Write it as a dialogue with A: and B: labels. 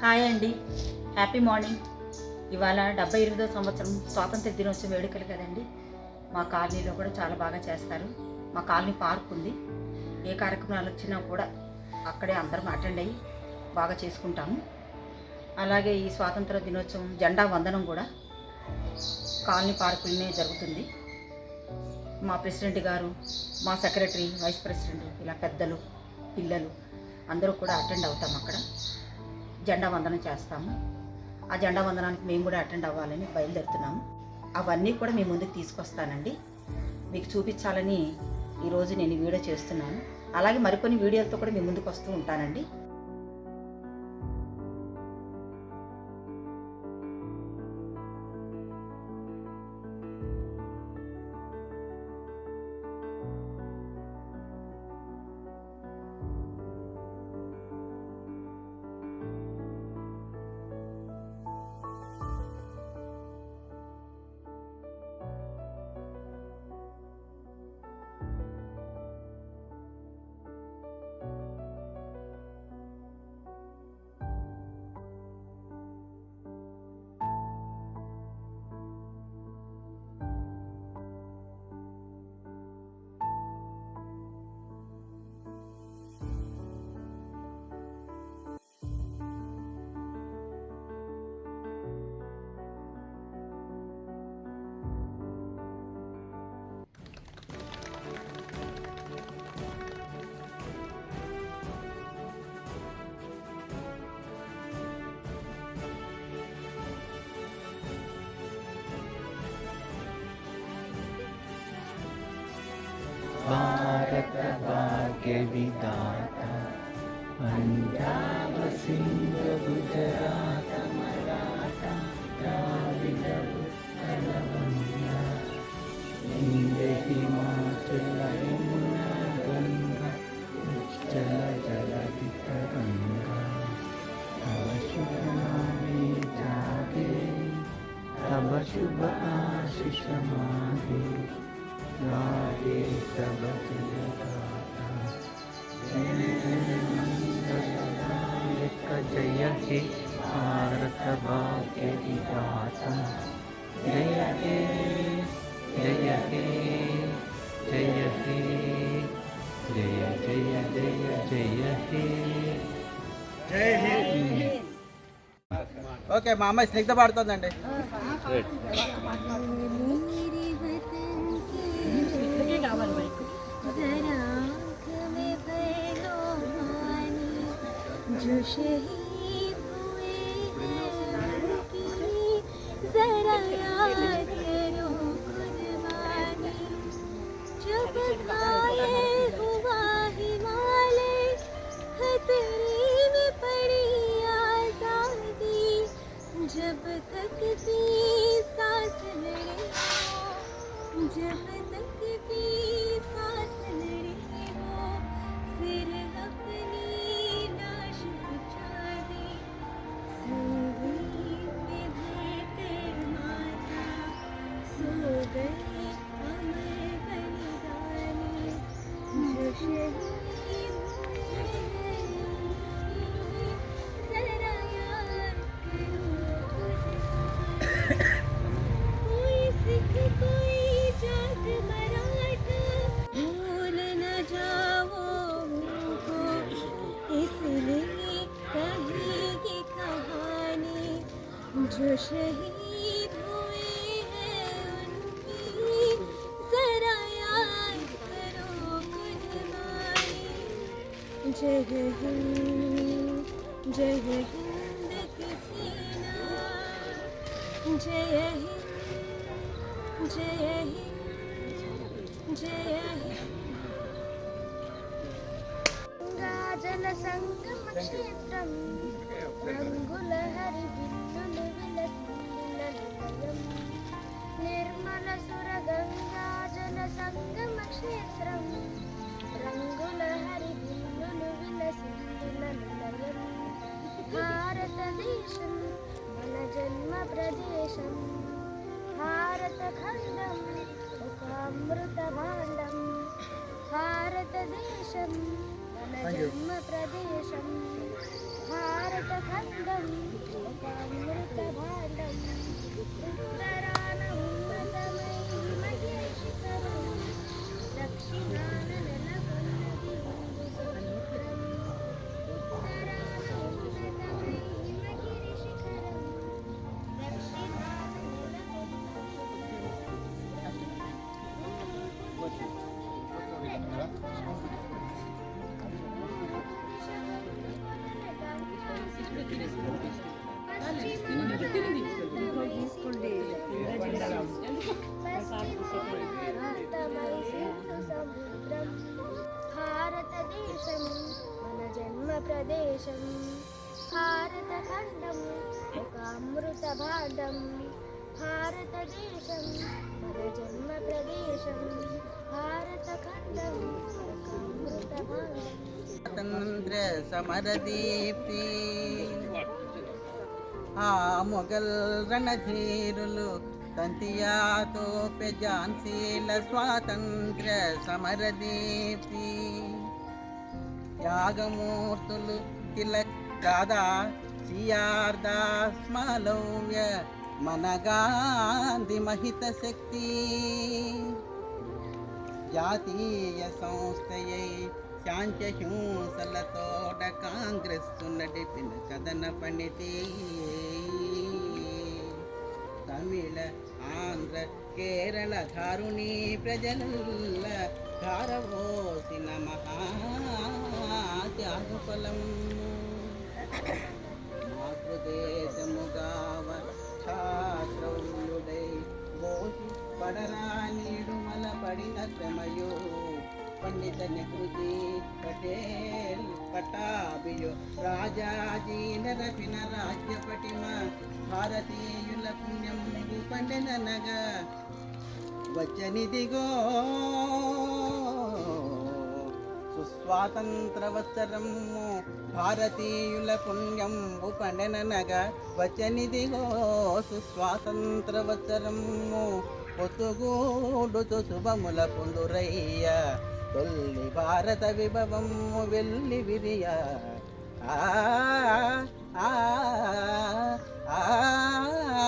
A: Hi అండి, happy morning. ఇవాళ 78వ సంవత్సరం స్వాతంత్ర దినోత్సవం వేడుకలు కదండి. మా కాలనీలో కూడా చాలా బాగా చేస్తారు. మా కాలనీ పార్క్ ఉంది. ఏ కార్యక్రమాలు వచ్చినా కూడా అక్కడే అందరం అటెండ్ అయ్యి బాగా చేసుకుంటాము. అలాగే ఈ స్వాతంత్ర దినోత్సవం జెండా వందనం కూడా కాలనీ పార్కులనే జరుగుతుంది. మా ప్రెసిడెంట్ గారు, మా సెక్రటరీ, వైస్ ప్రెసిడెంట్, ఇలా పెద్దలు, పిల్లలు అందరూ కూడా అటెండ్ అవుతాం. అక్కడ జెండా వందనం చేస్తాము. ఆ జెండా వందనానికి మేము కూడా అటెండ్ అవ్వాలని బయలుదేరుతున్నాము. అవన్నీ కూడా మీ ముందుకు తీసుకొస్తానండి. మీకు చూపించాలని ఈరోజు నేను ఈ వీడియో చేస్తున్నాను. అలాగే మరికొన్ని వీడియోలతో కూడా మీ ముందుకు వస్తూ ఉంటానండి.
B: भारत भाग्य विधाता पंजाब सिंध गुजरात मराठा द्राविड उत्कल बंगा हिंद हिमाचल यमुना गंगा उच्चल जलधि तरंगा तब शुभ नामे जागे तब शुभ आशीष मागे राधे सब जगदाता जय मंगलदायक जय हे भारत भाग्य विधाता जय हे जय हे जय हे जय जय जय जय हे
C: जय हिंद. ఓకే మా అమ్మాయి స్నిగ్ధ పాడుతుందండి.
D: जो शहीद हुए हैं जरा याद करो कुर्बानी जब घायल हुआ हिमालय खतरे में पड़ी आजादी जब तक भी सांस लड़े हो जब तक भी सांस लड़े हो फिर अपनी लाश बिछा दे संगीत में धड़कन माता सो गए अमर बलिदानी जो शहीद हुए हैं जरा याद करो कोई सिख कोई जाट मराठा भूल न जाओ उनको इसलिए कहेगी कहानी जो शहीद हुए हैं उनकी जरा याद करो कुर्बानी जय हिंद किसी ना जय हिंद जय हिंद जय हिंद गंगा जल संगम क्षेत्रम రంగుల హరి బిల్లులు విలసిల్లలయం నిర్మల సుర గంగా జల సంగమ క్షేత్రం రంగుల హరి బిల్లులు విలసిల్లలయం భారతదేశం మన జన్మ ప్రదేశం భారత ఖండం ఒక అమృత భాండం భారతదేశం మన జన్మ ప్రదేశం భారతఖండం ఒక అమృత భాండం ఉత్తరాన ఉన్నతమై హిమగిరి శిఖరం దక్షిణాన నెలకొన్నది హిందూ సముద్రం ఉత్తరాన ఉన్నతమై హిమగిరి శిఖరం దక్షిణాన భారతదేశం మన జన్మ ప్రదేశం భారతఖండం ఒక అమృత భాండం భారతదేశం మన జన్మ ప్రదేశం భారతఖండం ఒక అమృత భాండం
C: స్వాతంత్ర్య సమరదీప్తి ఆ మొఘల్ రణధీరులు తంతియాతో ఝాన్సీల స్వాతంత్ర్య సమరదీప్తి యాగమూర్తులు తిలక్ దాదా సిఆర్ దాస్ మాలవ్య మన గాంధీ మహిత శక్తి జాతీయ సంస్థయై శాంత్యహింసలతోడ కాంగ్రెస్ నడిపిన కథన పనితి తమిళ ఆంధ్ర కేరళ ధారుణి ప్రజల ధారవోసిన మహాత్యాగఫలం మాతృదేశముగావ ఛాత్రౌలుడై బోసి పడరానీడు మల పడిన శ్రమయో పండిత నెహ్రూజీ పటేల్ పటాభియో రాజాజీ నరపిన రాజ్య పటిమ భారతీయుల పుణ్యం పండిననగా వచ్చనిదిగో సుస్వాతంత్ర వత్సరము భారతీయుల పుణ్యం పండిననగా వచ్చనిదిగో సుస్వాతంత్ర వత్సరము పొత్తుగూడుతు శుభముల పొందురయ్య తొల్లి భారత విభవము వెళ్ళి విరియ ఆ ఆ ఆ